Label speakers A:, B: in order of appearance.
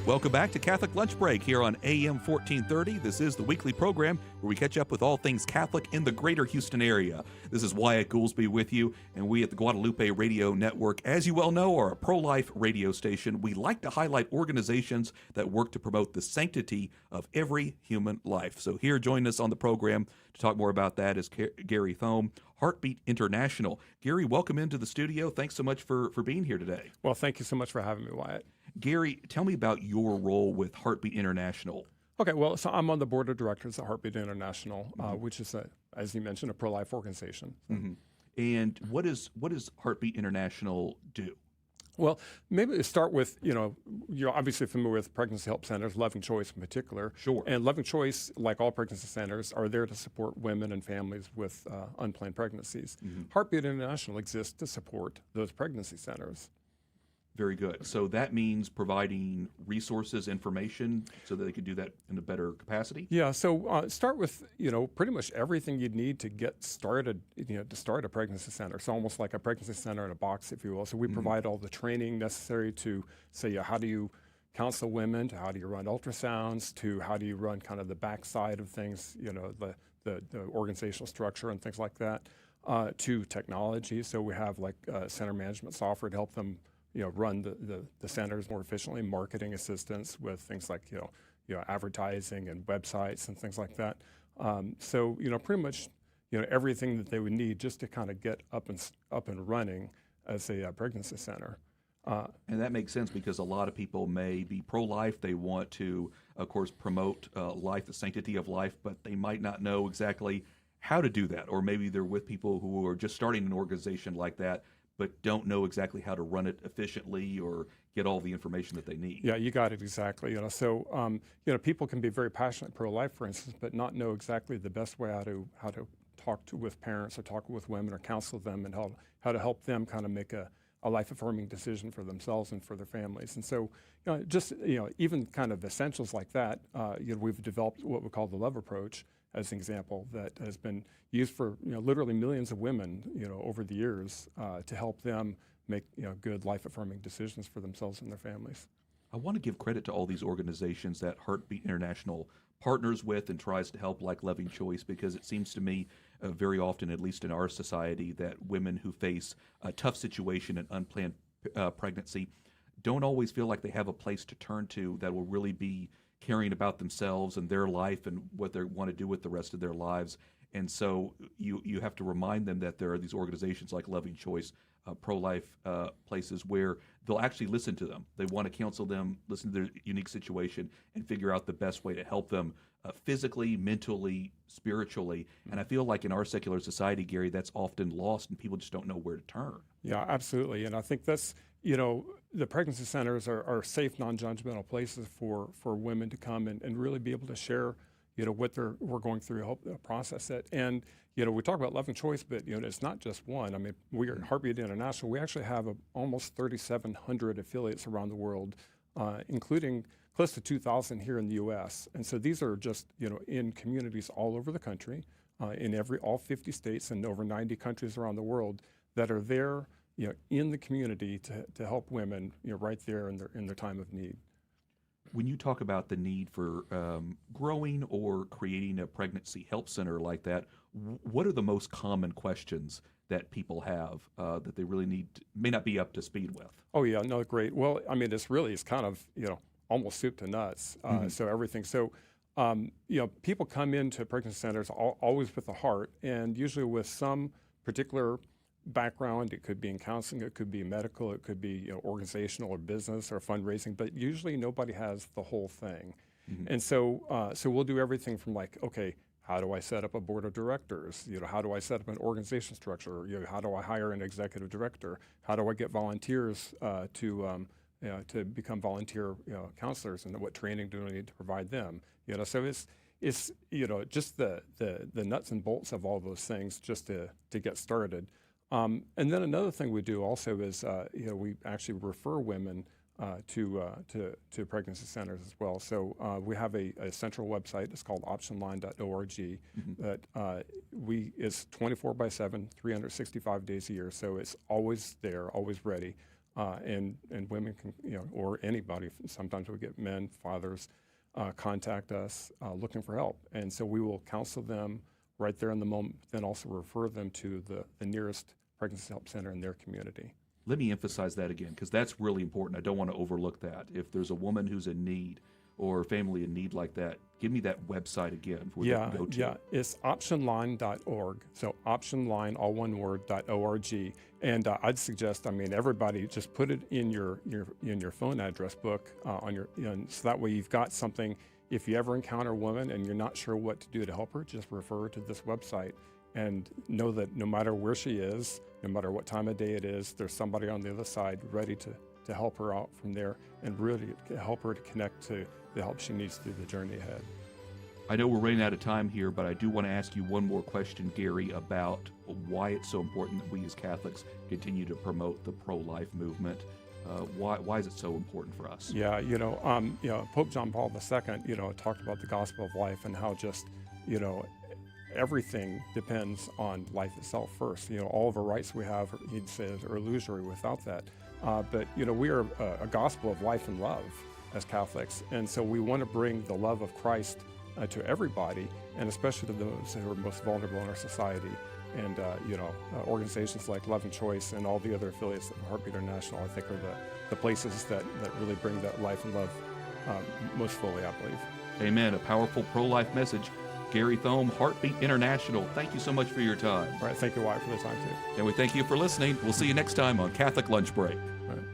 A: Welcome back to Catholic Lunch Break here on AM 1430. This is the weekly program where we catch up with all things Catholic in the greater Houston area. This is Wyatt Goolsby with you, and we at the Guadalupe Radio Network, as you well know, are a pro-life radio station. We like to highlight organizations that work to promote the sanctity of every human life. So here joining us on the program to talk more about that is Gary Thome, Heartbeat International. Gary, welcome into the studio. Thanks so much for being here today.
B: Well, thank you so much for having me, Wyatt.
A: Gary, tell me about your role with Heartbeat International.
B: Okay, well, so I'm on the board of directors at Heartbeat International, which is, as you mentioned, a pro-life organization.
A: Mm-hmm. And what does Heartbeat International do?
B: Well, maybe to start with, you're obviously familiar with pregnancy help centers, Loving Choice in particular.
A: Sure.
B: And Loving Choice, like all pregnancy centers, are there to support women and families with unplanned pregnancies. Mm-hmm. Heartbeat International exists to support those pregnancy centers.
A: Very good. So that means providing resources, information, so that they could do that in a better capacity?
B: Yeah, so start with, pretty much everything you'd need to get started, to start a pregnancy center. It's almost like a pregnancy center in a box, if you will. So we provide all the training necessary to say, how do you counsel women, to how do you run ultrasounds, to how do you run kind of the backside of things, the organizational structure and things like that, to technology. So we have like center management software to help them run the centers more efficiently, marketing assistance with things like, advertising and websites and things like that. So, pretty much, everything that they would need just to kind of get up and running as a pregnancy center.
A: And that makes sense because a lot of people may be pro-life. They want to, of course, promote life, the sanctity of life, but they might not know exactly how to do that. Or maybe they're with people who are just starting an organization like that, but don't know exactly how to run it efficiently or get all the information that they need.
B: Yeah, you got it exactly. So people can be very passionate pro-life, for instance, but not know exactly the best way how to talk with parents or talk with women or counsel them and how to help them kind of make a life-affirming decision for themselves and for their families. And so, even kind of essentials like that, we've developed what we call the Love Approach as an example that has been used for literally millions of women over the years to help them make good life-affirming decisions for themselves and their families.
A: I want to give credit to all these organizations that Heartbeat International partners with and tries to help, like Loving Choice, because it seems to me very often, at least in our society, that women who face a tough situation and unplanned pregnancy don't always feel like they have a place to turn to that will really be caring about themselves and their life and what they want to do with the rest of their lives. And so you have to remind them that there are these organizations like Loving Choice, pro-life places where they'll actually listen to them. They want to counsel them, listen to their unique situation, and figure out the best way to help them physically, mentally, spiritually. And I feel like in our secular society, Gary, that's often lost and people just don't know where to turn.
B: Yeah, absolutely. And I think that's, the pregnancy centers are safe, non-judgmental places for women to come and really be able to share, what we're going through, help process it. And, we talk about Loving Choice, but, it's not just one. I mean, we are Heartbeat International. We actually have almost 3,700 affiliates around the world, including close to 2,000 here in the U.S. And so these are just, in communities all over the country, in all 50 states and over 90 countries around the world that are there, in the community to help women, right there in their time of need.
A: When you talk about the need for growing or creating a pregnancy help center like that, what are the most common questions that people have that they really may not be up to speed with?
B: Oh yeah, no, great. Well, I mean, it's kind of, almost soup to nuts. So everything. So, people come into pregnancy centers always with a heart and usually with some particular background. It could be in counseling, it could be medical, it could be organizational or business or fundraising, but usually nobody has the whole thing. Mm-hmm. And so we'll do everything from like, okay, how do I set up a board of directors? How do I set up an organization structure? How do I hire an executive director? How do I get volunteers to become volunteer counselors, and what training do I need to provide them? So it's just the nuts and bolts of all those things just to get started. And then another thing we do also is, we actually refer women to pregnancy centers as well. So we have a central website. It's called optionline.org. Mm-hmm. That is 24/7, 365 days a year. So it's always there, always ready. and women can, or anybody. Sometimes we get men, fathers, contact us looking for help, and so we will counsel them right there in the moment. Then also refer them to the nearest pregnancy help center in their community.
A: Let me emphasize that again, because that's really important. I don't want to overlook that. If there's a woman who's in need or a family in need like that, give me that website again for them to go to.
B: Yeah, it's optionline.org. So optionline, all one word, .org. And I'd suggest, everybody just put it in your phone address book on your, so that way you've got something. If you ever encounter a woman and you're not sure what to do to help her, just refer her to this website and know that no matter where she is, no matter what time of day it is, there's somebody on the other side ready to help her out from there and really help her to connect to the help she needs through the journey ahead.
A: I know we're running out of time here, but I do want to ask you one more question, Gary, about why it's so important that we as Catholics continue to promote the pro-life movement. Why is it so important for us?
B: Yeah, Pope John Paul II, talked about the gospel of life and how just, everything depends on life itself first. All of the rights we have, he says, are illusory without that. But we are a gospel of life and love as Catholics. And so we want to bring the love of Christ to everybody, and especially to those who are most vulnerable in our society. And, organizations like Love and Choice and all the other affiliates of Heartbeat International, I think, are the places that really bring that life and love most fully, I believe.
A: Amen. A powerful pro-life message. Gary Thome, Heartbeat International, thank you so much for your time.
B: All right, thank you, Wyatt, for the time, too.
A: And we thank you for listening. We'll see you next time on Catholic Lunch Break.
B: All right.